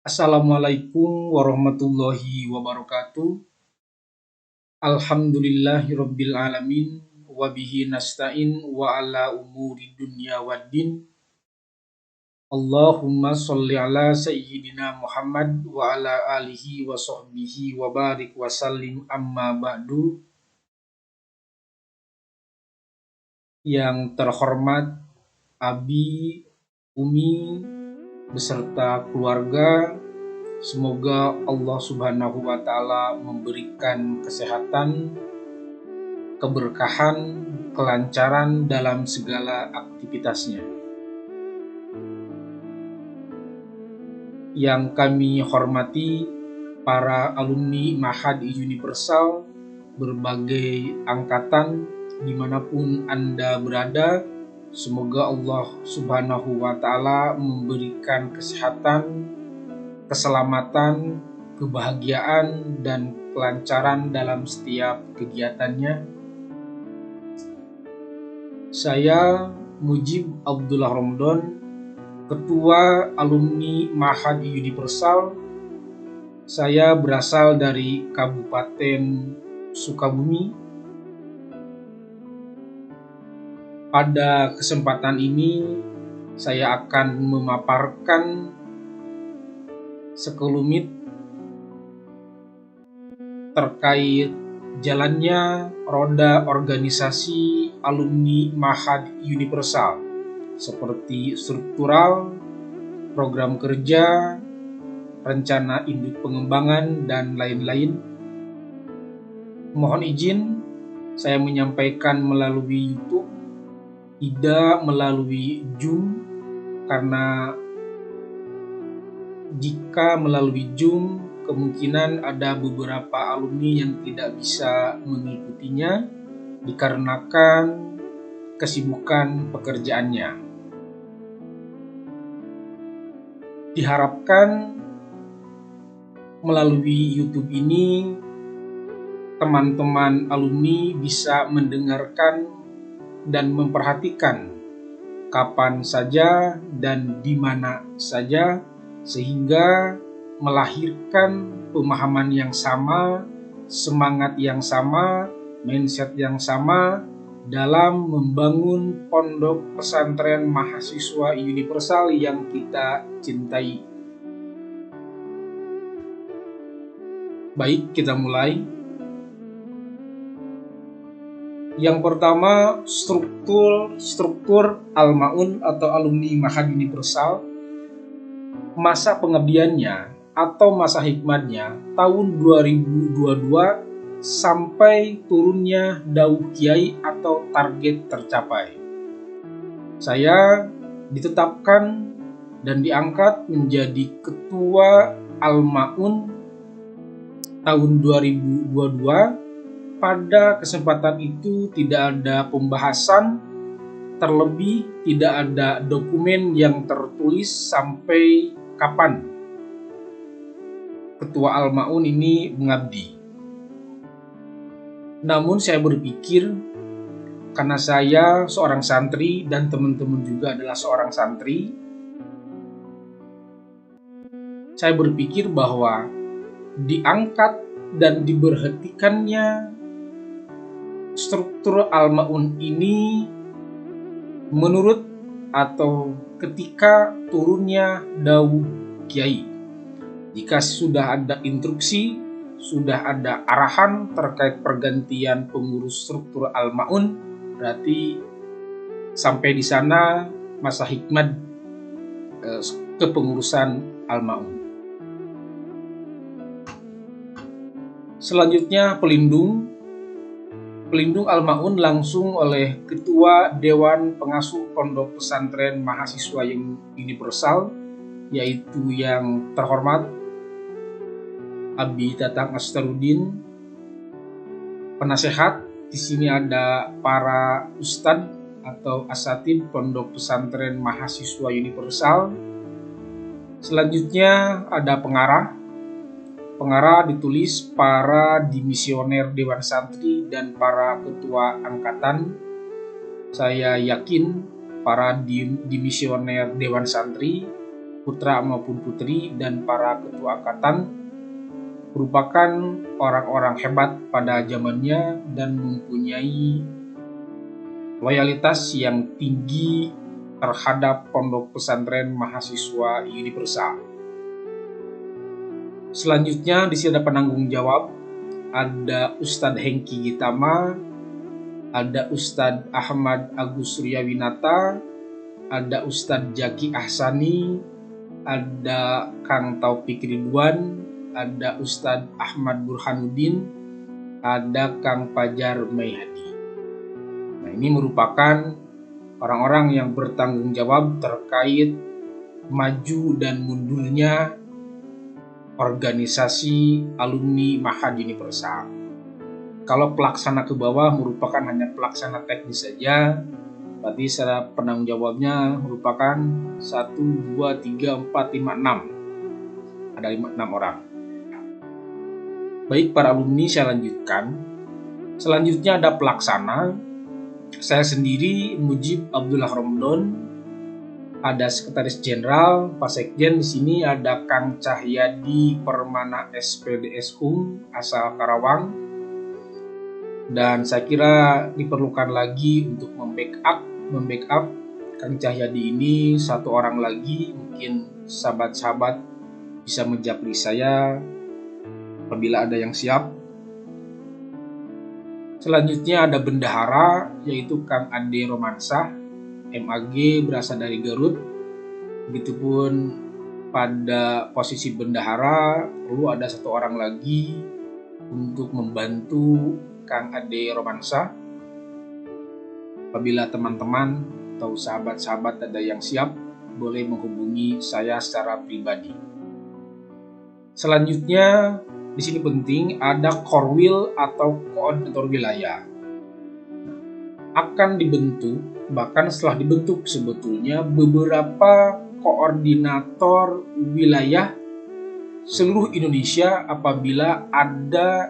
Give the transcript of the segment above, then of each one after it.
Assalamualaikum warahmatullahi wabarakatuh. Alhamdulillahirabbil alamin wa bihi nasta'in wa ala umuri dunya waddin. Allahumma sholli ala sayyidina Muhammad wa ala alihi wa sahbihi wa barik wa sallim amma ba'du. Yang terhormat Abi, Umi, beserta keluarga, semoga Allah Subhanahu wa Ta'ala memberikan kesehatan, keberkahan, kelancaran dalam segala aktivitasnya. Yang kami hormati para alumni Mahad Universal berbagai angkatan dimanapun Anda berada, semoga Allah Subhanahu wa Ta'ala memberikan kesehatan, keselamatan, kebahagiaan, dan kelancaran dalam setiap kegiatannya. Saya Mujib Abdullah Ramadan, Ketua Alumni Mahad Universal. Saya berasal dari Kabupaten Sukabumi. Pada kesempatan ini, saya akan memaparkan sekelumit terkait jalannya roda organisasi alumni Mahad Universal, seperti struktural, program kerja, rencana induk pengembangan, dan lain-lain. Mohon izin saya menyampaikan melalui YouTube, tidak melalui Zoom, karena jika melalui Zoom kemungkinan ada beberapa alumni yang tidak bisa mengikutinya dikarenakan kesibukan pekerjaannya. Diharapkan melalui YouTube ini teman-teman alumni bisa mendengarkan dan memperhatikan kapan saja dan di mana saja, sehingga melahirkan pemahaman yang sama, semangat yang sama, mindset yang sama dalam membangun pondok pesantren mahasiswa universal yang kita cintai. Baik, kita mulai. Yang pertama, struktur Al-Maun atau alumni Mahad Universal. Masa pengabdiannya atau masa hikmatnya tahun 2022 sampai turunnya dauh kiai atau target tercapai. Saya ditetapkan dan diangkat menjadi ketua Al-Maun tahun 2022. Pada kesempatan itu tidak ada pembahasan, terlebih tidak ada dokumen yang tertulis sampai kapan Ketua Al-Maun ini mengabdi. Namun saya berpikir, karena saya seorang santri dan teman-teman juga adalah seorang santri, saya berpikir bahwa diangkat dan diberhentikannya struktur Al-Maun ini menurut atau ketika turunnya dauh kiai. Jika sudah ada instruksi, sudah ada arahan terkait pergantian pengurus struktur Al-Maun, berarti sampai di sana masa hikmat kepengurusan Al-Maun. Selanjutnya pelindung Al-Maun langsung oleh Ketua Dewan Pengasuh Pondok Pesantren Mahasiswa Universal, yaitu yang terhormat Abi Tatang Astarudin. Penasehat di sini ada para ustadz atau asatid Pondok Pesantren Mahasiswa Universal. Selanjutnya ada pengarah. Pengarah ditulis para dimisioner Dewan Santri dan para ketua angkatan. Saya yakin para dimisioner Dewan Santri putra maupun putri, dan para ketua angkatan merupakan orang-orang hebat pada zamannya dan mempunyai loyalitas yang tinggi terhadap Pondok Pesantren Mahasiswa Universal. Selanjutnya di sini ada penanggung jawab, ada Ustadz Hengki Gitama, ada Ustadz Ahmad Agus Suryawinata, ada Ustadz Jaki Ahsani, ada Kang Taufik Ridwan, ada Ustadz Ahmad Burhanuddin, ada Kang Fajar Mayhadi. Nah, ini merupakan orang-orang yang bertanggung jawab terkait maju dan mundurnya organisasi alumni Mahad Universal. Kalau pelaksana ke bawah merupakan hanya pelaksana teknis saja, berarti secara penanggung jawabnya merupakan 1, 2, 3, 4, 5, 6. Ada 6 orang. Baik para alumni, saya lanjutkan. Selanjutnya ada pelaksana. Saya sendiri Mujib Abdullah Ramadan. Ada Sekretaris Jenderal, Pak Sekjen. Di sini ada Kang Cahyadi Permana SPDS asal Karawang. Dan saya kira diperlukan lagi untuk membackup Kang Cahyadi ini satu orang lagi. Mungkin sahabat-sahabat bisa menjapri saya apabila ada yang siap. Selanjutnya ada bendahara, yaitu Kang Ade Romansah, MAG, berasal dari Garut. Begitupun pada posisi bendahara perlu ada satu orang lagi untuk membantu Kang Ade Romansah. Apabila teman-teman atau sahabat-sahabat ada yang siap, boleh menghubungi saya secara pribadi. Selanjutnya di sini penting ada Korwil atau koordinator wilayah. Akan dibentuk, bahkan setelah dibentuk sebetulnya beberapa koordinator wilayah seluruh Indonesia apabila ada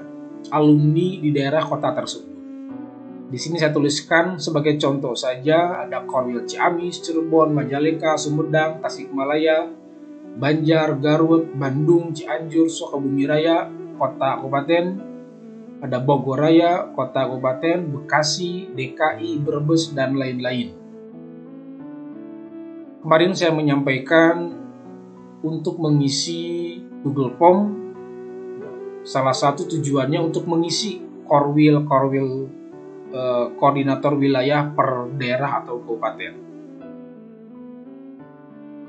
alumni di daerah kota tersebut. Di sini saya tuliskan sebagai contoh saja, ada Korwil Ciamis, Cirebon, Majalengka, Sumedang, Tasikmalaya, Banjar, Garut, Bandung, Cianjur, Sukabumi Raya, kota kabupaten, ada Bogor Raya, kota kabupaten, Bekasi, DKI, Brebes, dan lain-lain. Kemarin saya menyampaikan untuk mengisi Google Form. Salah satu tujuannya untuk mengisi korwil koordinator wilayah per daerah atau kabupaten.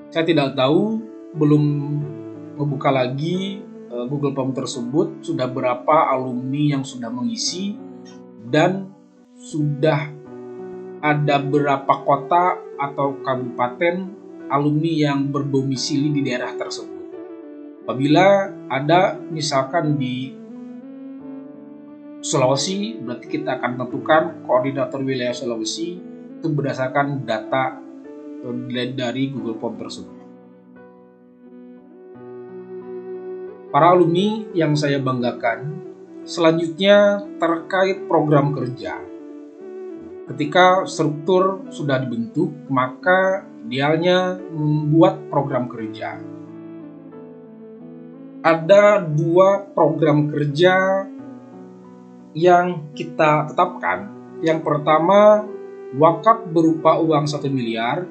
Saya tidak tahu, belum membuka lagi Google Form tersebut sudah berapa alumni yang sudah mengisi dan sudah ada berapa kota atau kabupaten alumni yang berdomisili di daerah tersebut. Apabila ada misalkan di Sulawesi, berarti kita akan tentukan koordinator wilayah Sulawesi itu berdasarkan data dari Google Form tersebut. Para alumni yang saya banggakan, selanjutnya terkait program kerja. Ketika struktur sudah dibentuk, maka idealnya membuat program kerja. Ada 2 program kerja yang kita tetapkan. Yang pertama, wakaf berupa uang 1 miliar.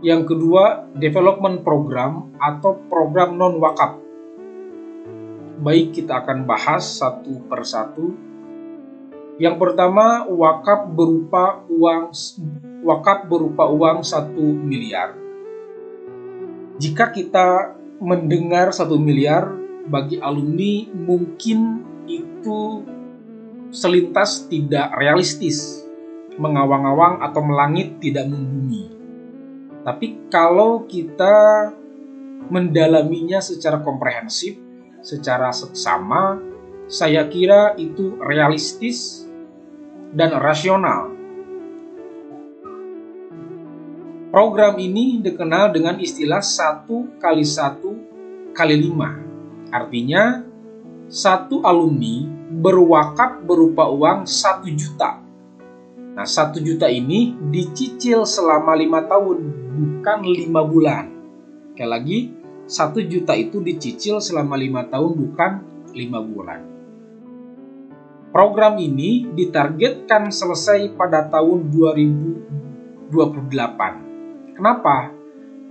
Yang kedua, development program atau program non-wakaf. Baik, kita akan bahas satu persatu. Yang pertama, wakaf berupa uang 1 miliar. Jika kita mendengar 1 miliar, bagi alumni mungkin itu selintas tidak realistis, mengawang-awang atau melangit tidak membumi. Tapi kalau kita mendalaminya secara komprehensif, secara seksama, saya kira itu realistis dan rasional. Program ini dikenal dengan istilah 1 kali 1 kali 5. Artinya, 1 alumni berwakaf berupa uang 1 juta. Nah, Nah, 1 juta ini dicicil selama 5 tahun, bukan 5 bulan. Sekali lagi, 1 juta itu dicicil selama 5 tahun, bukan 5 bulan. Program ini ditargetkan selesai pada tahun 2028. Kenapa?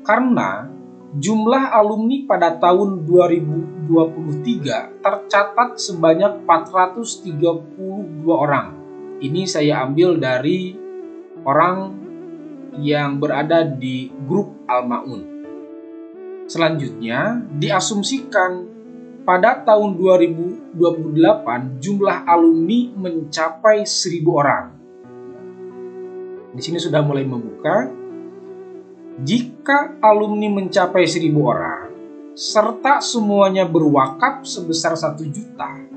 Karena jumlah alumni pada tahun 2023 tercatat sebanyak 432 orang. Ini saya ambil dari orang yang berada di grup Al-Ma'un. Selanjutnya, diasumsikan pada tahun 2028 jumlah alumni mencapai 1.000 orang. Di sini sudah mulai membuka. Jika alumni mencapai 1.000 orang, serta semuanya berwakaf sebesar 1 juta,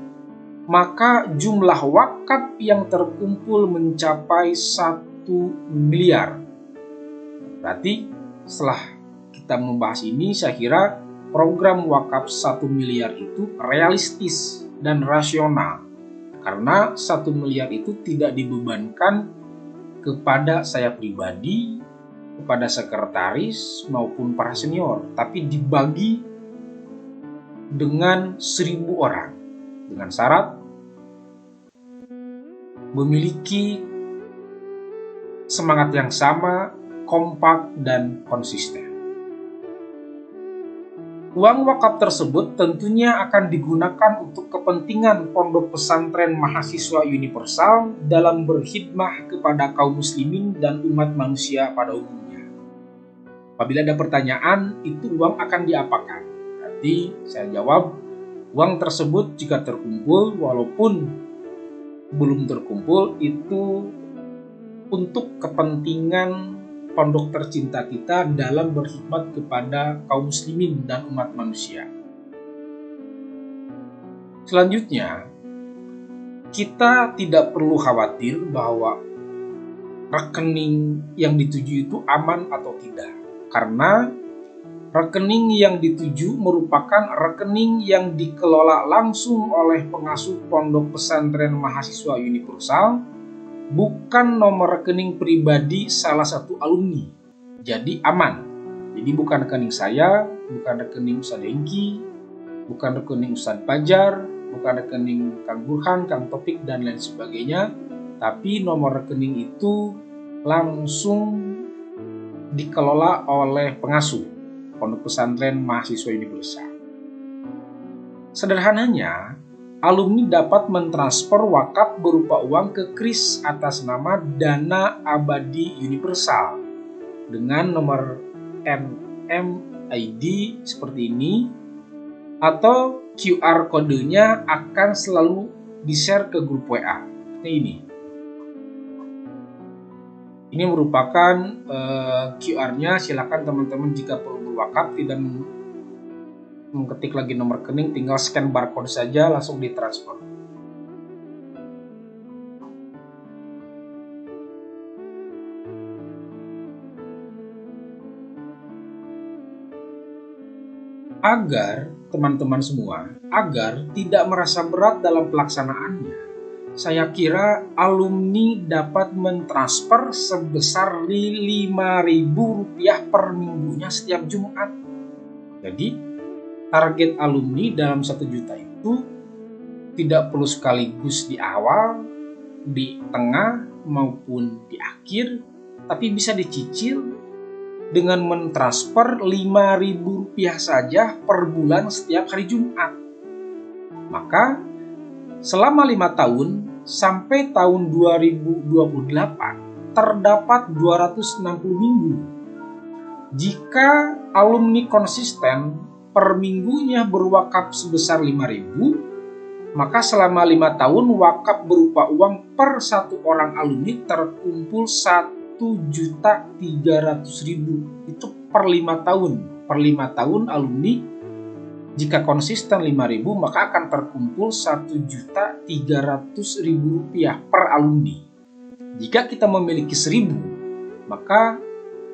maka jumlah wakaf yang terkumpul mencapai 1 miliar. Berarti setelah kita membahas ini, saya kira program wakaf 1 miliar itu realistis dan rasional. Karena 1 miliar itu tidak dibebankan kepada saya pribadi, kepada sekretaris maupun para senior, tapi dibagi dengan 1.000 orang dengan syarat memiliki semangat yang sama, kompak, dan konsisten. Uang wakaf tersebut tentunya akan digunakan untuk kepentingan Pondok Pesantren Mahasiswa Universal dalam berkhidmah kepada kaum muslimin dan umat manusia pada umumnya. Apabila ada pertanyaan, itu uang akan diapakan? Berarti saya jawab, uang tersebut jika terkumpul, walaupun belum terkumpul, itu untuk kepentingan pondok tercinta kita dalam berkhidmat kepada kaum muslimin dan umat manusia. Selanjutnya, kita tidak perlu khawatir bahwa rekening yang dituju itu aman atau tidak, karena rekening yang dituju merupakan rekening yang dikelola langsung oleh pengasuh Pondok Pesantren Mahasiswa Universal, bukan nomor rekening pribadi salah satu alumni. Jadi aman. Jadi bukan rekening saya, bukan rekening Ustadz Dengki, bukan rekening Ustadz Fajar, bukan rekening Kang Burhan, Kang Topik, dan lain sebagainya. Tapi nomor rekening itu langsung dikelola oleh pengasuh Pondok Pesantren Mahasiswa Universal. Sederhananya, alumni dapat mentransfer wakaf berupa uang ke KRIS atas nama Dana Abadi Universal dengan nomor NMID seperti ini, atau QR kodenya akan selalu di-share ke grup WA. Ini merupakan QR-nya. Silakan teman-teman jika perlu berwakaf tidak mengetik lagi nomor rekening, tinggal scan barcode saja langsung ditransfer. Agar teman-teman semua, agar tidak merasa berat dalam pelaksanaannya, saya kira alumni dapat mentransfer sebesar Rp5.000 per minggunya setiap Jumat. Jadi target alumni dalam 1 juta itu tidak perlu sekaligus di awal, di tengah, maupun di akhir, tapi bisa dicicil dengan mentransfer Rp5.000 saja per bulan setiap hari Jumat. Maka selama 5 tahun sampai tahun 2028 terdapat 260 minggu. Jika alumni konsisten per minggunya berwakaf sebesar Rp5.000, maka selama 5 tahun wakaf berupa uang per satu orang alumni terkumpul Rp1.300.000. Itu per 5 tahun. Per 5 tahun alumni jika konsisten Rp5.000, maka akan terkumpul Rp1.300.000 per alumni. Jika kita memiliki 1.000, maka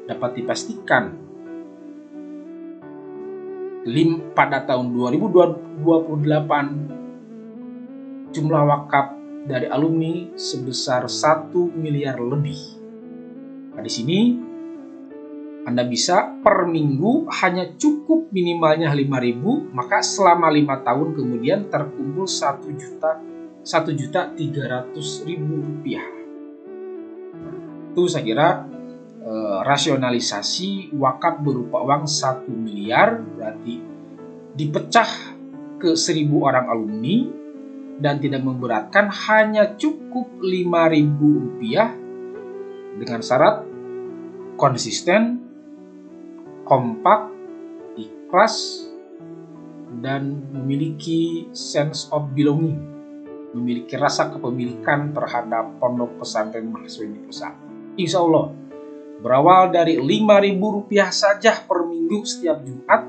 dapat dipastikan pada tahun 2028 jumlah wakaf dari alumni sebesar 1 miliar lebih. Nah, di sini Anda bisa per minggu hanya cukup minimalnya 5.000, maka selama 5 tahun kemudian terkumpul 1.300.000 rupiah. Itu saya kira rasionalisasi wakaf berupa uang 1 miliar berarti dipecah ke 1.000 orang alumni dan tidak memberatkan, hanya cukup 5.000 rupiah dengan syarat konsisten, kompak, ikhlas, dan memiliki sense of belonging, memiliki rasa kepemilikan terhadap Pondok Pesantren Mahasiswa Universal. Insya Allah, berawal dari 5.000 rupiah saja per minggu setiap Jumat,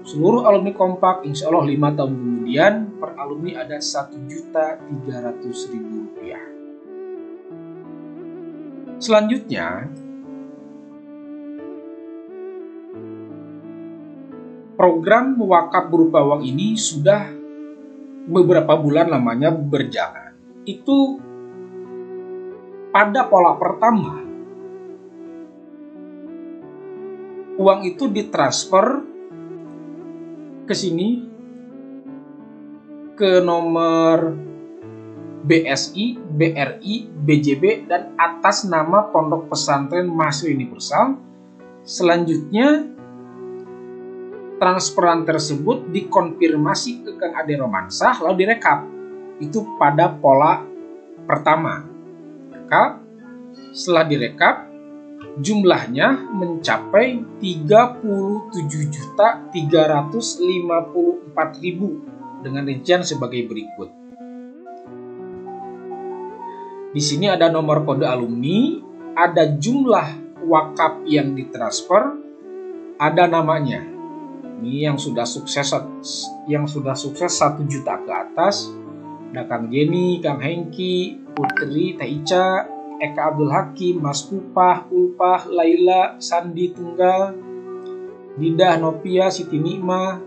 seluruh alumni kompak, insya Allah 5 tahun kemudian per alumni ada 1.300.000 rupiah. Selanjutnya, program wakaf berupa uang ini sudah beberapa bulan lamanya berjalan. Itu pada pola pertama, uang itu ditransfer ke sini ke nomor BSI, BRI, BJB dan atas nama Pondok Pesantren Mahasiswa Universal. Selanjutnya transferan tersebut dikonfirmasi ke Kang Ade Romansyah lalu direkap. Itu pada pola pertama. Maka setelah direkap, jumlahnya mencapai 37.354.000 dengan rincian sebagai berikut. Di sini ada nomor kode alumni, ada jumlah wakaf yang ditransfer, ada namanya. Ini yang sudah sukses 1 juta ke atas. Ada Kang Jenny, Kang Hengki, Putri, Taica, Eka Abdul Hakim, Mas Upah, Ulpah, Laila, Sandi Tunggal, Didah, Nopia, Siti Nikmah,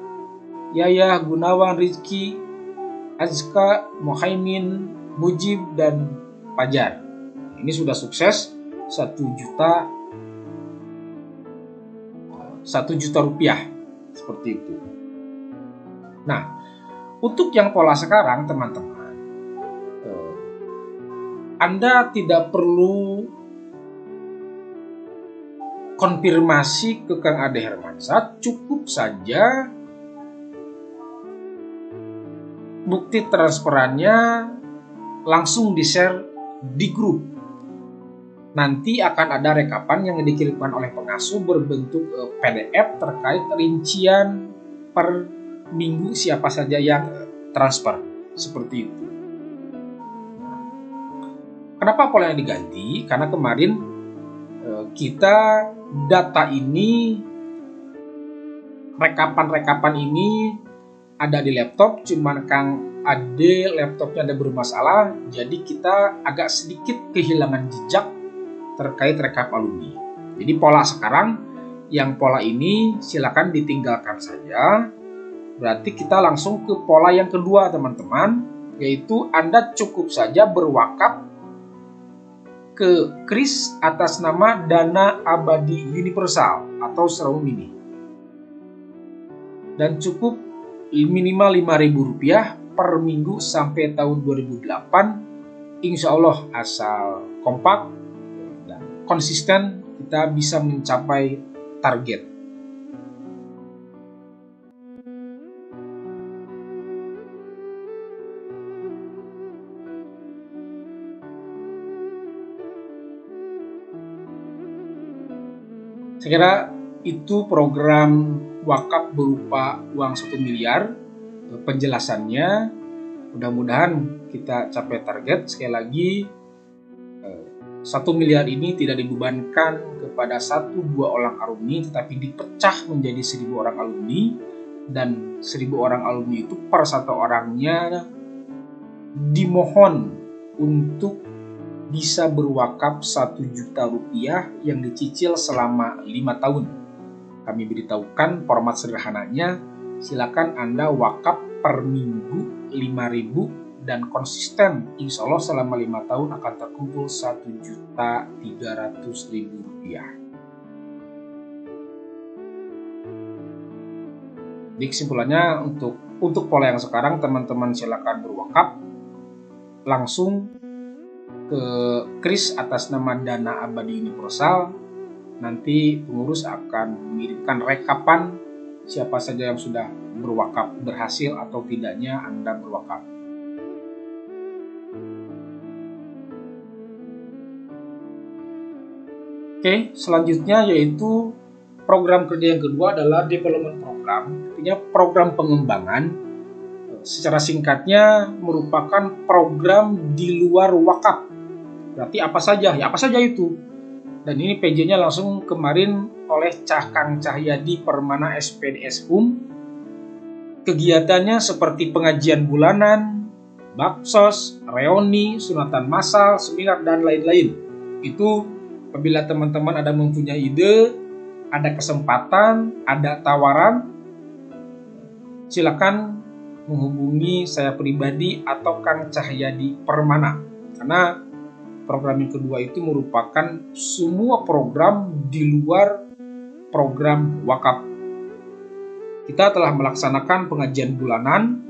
Yayah, Gunawan, Rizky, Azka, Mohaimin, Mujib, dan Fajar. Ini sudah sukses 1 juta rupiah. Seperti itu. Nah, untuk yang pola sekarang teman-teman, Anda tidak perlu konfirmasi ke Kang Ade Hermansyah, cukup saja bukti transferannya langsung di-share di grup. Nanti akan ada rekapan yang dikirimkan oleh pengasuh berbentuk PDF terkait rincian per minggu siapa saja yang transfer. Seperti itu. Kenapa pola yang diganti? Karena kemarin kita data ini, rekapan-rekapan ini ada di laptop, cuman Kang Ade laptopnya ada bermasalah, jadi kita agak sedikit kehilangan jejak terkait rekap alumni. Jadi pola sekarang, yang pola ini silakan ditinggalkan saja. Berarti kita langsung ke pola yang kedua teman-teman, yaitu Anda cukup saja berwakaf ke KRIS atas nama Dana Abadi Universal atau Serawung Mini. Dan cukup minimal Rp5.000 per minggu sampai tahun 2008. Insya Allah asal kompak konsisten kita bisa mencapai target. Saya kira itu program wakaf berupa uang 1 miliar. Penjelasannya mudah-mudahan kita capai target. Sekali lagi, 1 miliar ini tidak dibebankan kepada 1-2 orang alumni, tetapi dipecah menjadi 1.000 orang alumni, dan 1.000 orang alumni itu per satu orangnya dimohon untuk bisa berwakaf 1 juta rupiah yang dicicil selama 5 tahun. Kami beritahukan format sederhananya, silakan Anda wakaf per minggu 5.000 dan konsisten, insya Allah selama 5 tahun akan terkumpul Rp1.300.000. Jadi kesimpulannya, untuk pola yang sekarang, teman-teman silakan berwakaf langsung ke kris atas nama Dana Abadi Universal. Nanti pengurus akan mengirimkan rekapan siapa saja yang sudah berwakaf, berhasil atau tidaknya Anda berwakaf. Oke, selanjutnya yaitu program kerja yang kedua adalah development program, artinya program pengembangan. Secara singkatnya merupakan program di luar wakaf. Berarti apa saja? Ya apa saja itu. Dan ini PJ-nya langsung kemarin oleh Kang Cahyadi Permana SPDS HUM. Kegiatannya seperti pengajian bulanan, baksos, reuni, sunatan massal, seminar, dan lain-lain. Itu apabila teman-teman ada mempunyai ide, ada kesempatan, ada tawaran, silakan menghubungi saya pribadi atau Kang Cahyadi Permana. Karena program yang kedua itu merupakan semua program di luar program wakaf. Kita telah melaksanakan pengajian bulanan.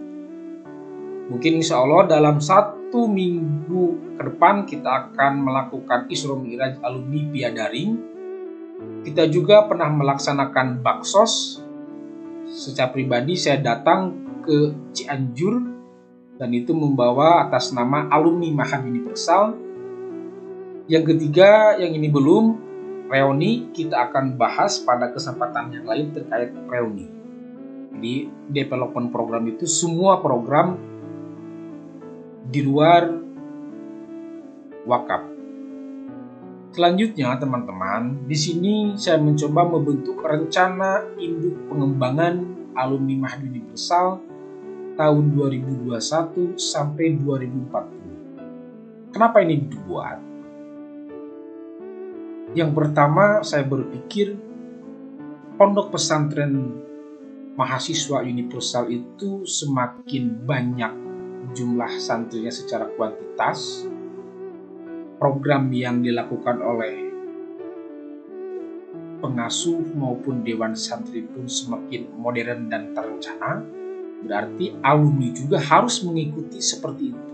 Mungkin insya Allah dalam 1 minggu ke depan kita akan melakukan Isra Mi'raj alumni via daring. Kita juga pernah melaksanakan baksos. Secara pribadi saya datang ke Cianjur dan itu membawa atas nama alumni Mahad Universal. Yang ketiga, yang ini belum, reuni, kita akan bahas pada kesempatan yang lain terkait reuni. Jadi development program itu semua program di luar wakaf. Selanjutnya teman-teman, di sini saya mencoba membentuk rencana induk pengembangan alumni Mahad Universal tahun 2021 sampai 2040. Kenapa ini dibuat? Yang pertama, saya berpikir pondok pesantren mahasiswa universal itu semakin banyak jumlah santrinya secara kuantitas, program yang dilakukan oleh pengasuh maupun dewan santri pun semakin modern dan terencana, berarti alumni juga harus mengikuti seperti itu.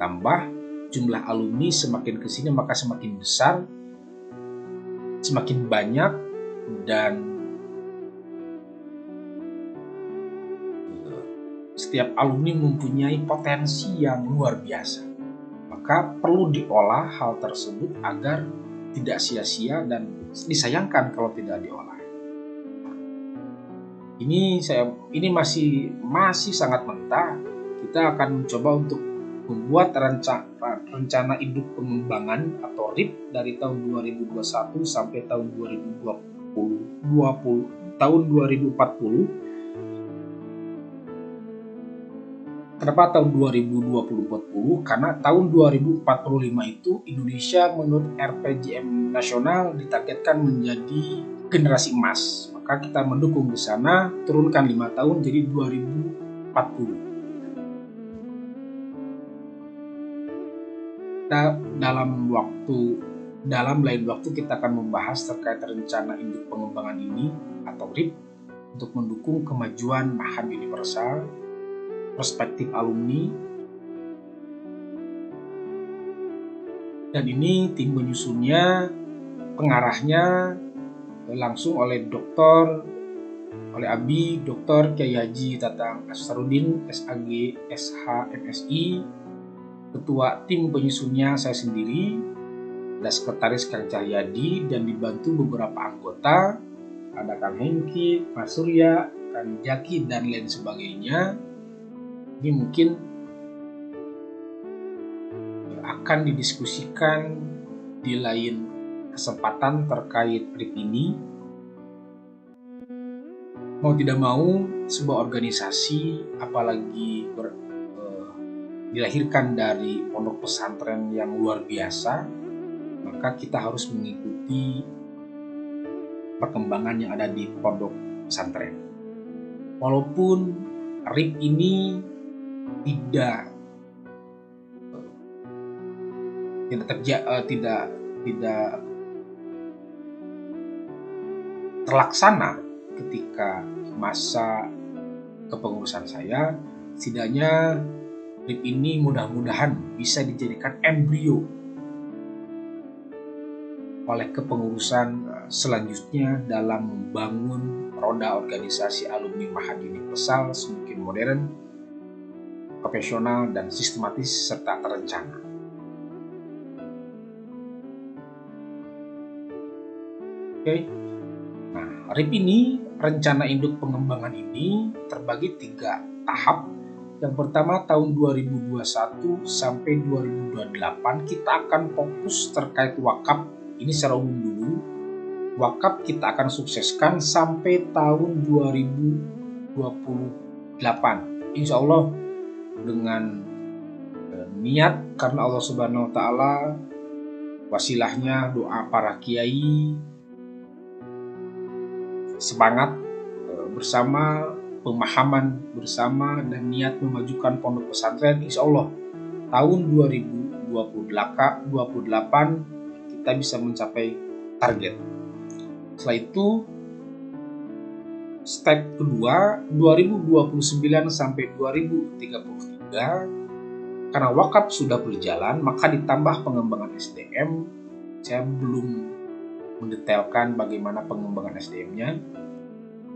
Tambah jumlah alumni semakin kesini maka semakin besar, semakin banyak, dan setiap alumni mempunyai potensi yang luar biasa. Maka perlu diolah hal tersebut agar tidak sia-sia dan disayangkan kalau tidak diolah. Ini masih sangat mentah. Kita akan mencoba untuk membuat rencana induk pengembangan atau RIP dari tahun 2021 sampai tahun 2040. Kenapa tahun 2020-40? Karena tahun 2045 itu Indonesia menurut RPJM nasional ditargetkan menjadi generasi emas. Maka kita mendukung di sana, turunkan 5 tahun jadi 2040. Dalam lain waktu kita akan membahas terkait rencana induk pengembangan ini atau RIP untuk mendukung kemajuan Mahad Universal, perspektif alumni, dan ini tim penyusunnya, pengarahnya langsung oleh Abi Dr. Kyai Haji Tatang Asarudin SAG SH MSI. Ketua tim penyusunnya saya sendiri, ada sekretaris Kang Cahyadi dan dibantu beberapa anggota, ada Kang Hengki, Mas Surya, Kang Jaki, dan lain sebagainya. Ini mungkin akan didiskusikan di lain kesempatan terkait RIP ini. Mau tidak mau, sebuah organisasi apalagi dilahirkan dari pondok pesantren yang luar biasa, maka kita harus mengikuti perkembangan yang ada di pondok pesantren. Walaupun RIP ini tidak tidak terlaksana ketika masa kepengurusan saya. Setidaknya RIP ini mudah-mudahan bisa dijadikan embrio oleh kepengurusan selanjutnya dalam membangun roda organisasi alumni Mahad Universal semakin modern, profesional, dan sistematis serta terencana. Oke. Nah, RIP ini, rencana induk pengembangan ini terbagi 3 tahap. Yang pertama tahun 2021 sampai 2028 kita akan fokus terkait wakaf. Ini secara umum dulu. Wakaf kita akan sukseskan sampai tahun 2028. Insya Allah dengan niat karena Allah Subhanahu wa Ta'ala, wasilahnya doa para kiai, semangat bersama, pemahaman bersama, dan niat memajukan pondok pesantren, insya Allah tahun 2028 kita bisa mencapai target. Setelah itu step kedua 2029 sampai 2033, karena wakaf sudah berjalan maka ditambah pengembangan SDM. Saya belum mendetailkan bagaimana pengembangan SDM-nya.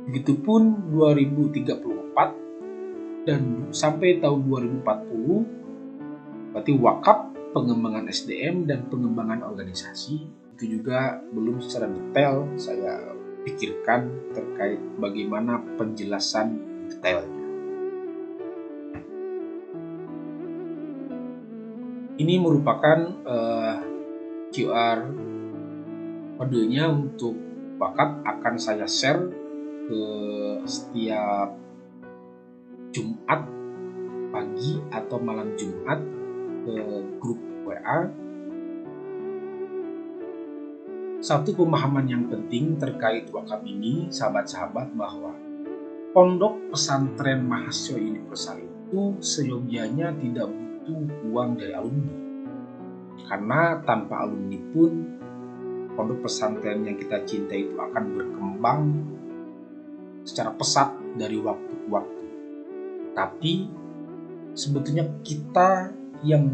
Begitupun 2034 dan sampai tahun 2040, berarti wakaf, pengembangan SDM, dan pengembangan organisasi. Itu juga belum secara detail saya pikirkan terkait bagaimana penjelasan detailnya. Ini merupakan QR kodenya untuk wakaf, akan saya share ke setiap Jumat pagi atau malam Jumat ke grup WA. Satu pemahaman yang penting terkait wakaf ini, sahabat-sahabat, bahwa pondok pesantren mahasiswa universal itu seyogianya tidak butuh uang dari alumni. Karena tanpa alumni pun pondok pesantren yang kita cintai itu akan berkembang secara pesat dari waktu ke waktu. Tapi sebetulnya kita yang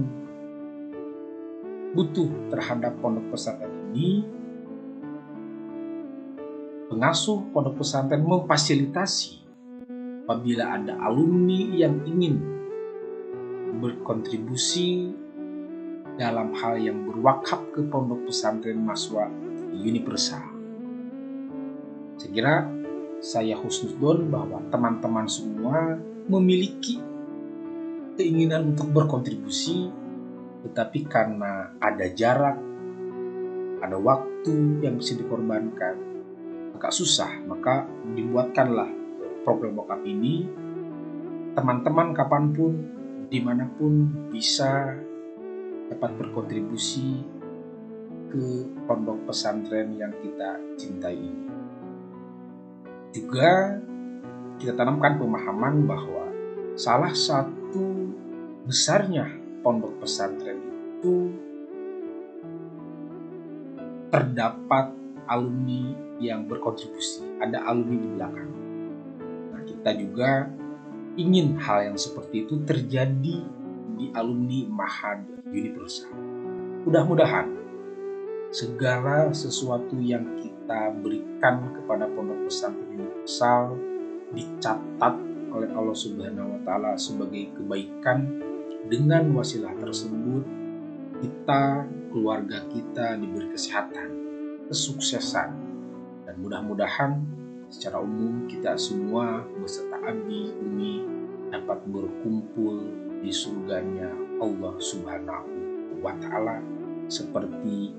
butuh terhadap pondok pesantren ini, pengasuh pondok pesantren memfasilitasi apabila ada alumni yang ingin berkontribusi dalam hal yang berwakaf ke pondok pesantren mahasiswa universal. Saya kira saya husnuzon bahwa teman-teman semua memiliki keinginan untuk berkontribusi, tetapi karena ada jarak, ada waktu yang bisa dikorbankan, agak susah, maka dibuatkanlah program wakaf ini. Teman-teman kapanpun, dimanapun bisa dapat berkontribusi ke pondok pesantren yang kita cintai ini. Juga kita tanamkan pemahaman bahwa salah satu besarnya pondok pesantren itu terdapat alumni yang berkontribusi, ada alumni di belakang. Nah, kita juga ingin hal yang seperti itu terjadi di alumni Mahad Universal. Mudah-mudahan segala sesuatu yang kita berikan kepada pondok pesantren universal dicatat oleh Allah Subhanahu wa Ta'ala sebagai kebaikan. Dengan wasilah tersebut kita, keluarga kita diberi kesehatan, kesuksesan, dan mudah-mudahan secara umum kita semua beserta Abi, Umi dapat berkumpul di surganya Allah Subhanahu wa Ta'ala seperti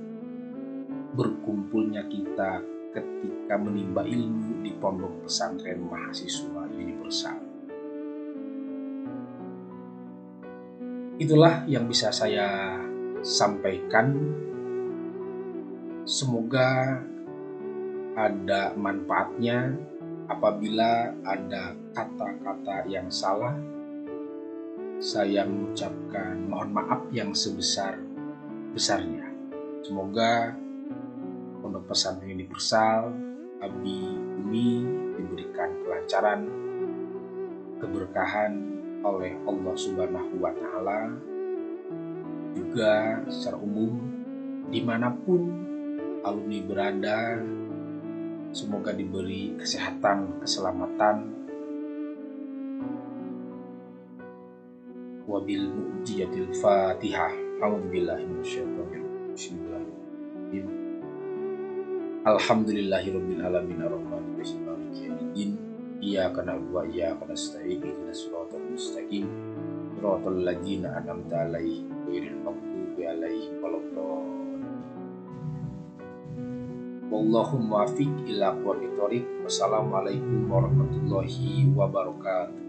berkumpulnya kita ketika menimba ilmu di pondok pesantren mahasiswa universal. Itulah yang bisa saya sampaikan. Semoga ada manfaatnya. Apabila ada kata-kata yang salah, saya mengucapkan mohon maaf yang sebesar besarnya. Semoga pondok pesantren di Persal, Abi Umi diberikan kelancaran, keberkahan oleh Allah Subhanahu wa Ta'ala. Juga secara umum dimanapun alumni berada, semoga diberi kesehatan, keselamatan. Wabil mu'jizatil Fatihah. A'udzubillahi minasyaitonir rajim. Bismillahirrahmanirrahim. Alhamdulillahirabbil alamin arrahmanir rahim maliki yaumiddin. Iyyaka na'budu wa iyyaka nasta'in ihdinas siratal mustaqim. Shiratal ladzina an'amta 'alaihim ghairil maghdubi 'alaihim waladdallin. Wallahu muwaffiq ila aqwamit thoriq. Wassalamualaikum warahmatullahi wabarakatuh.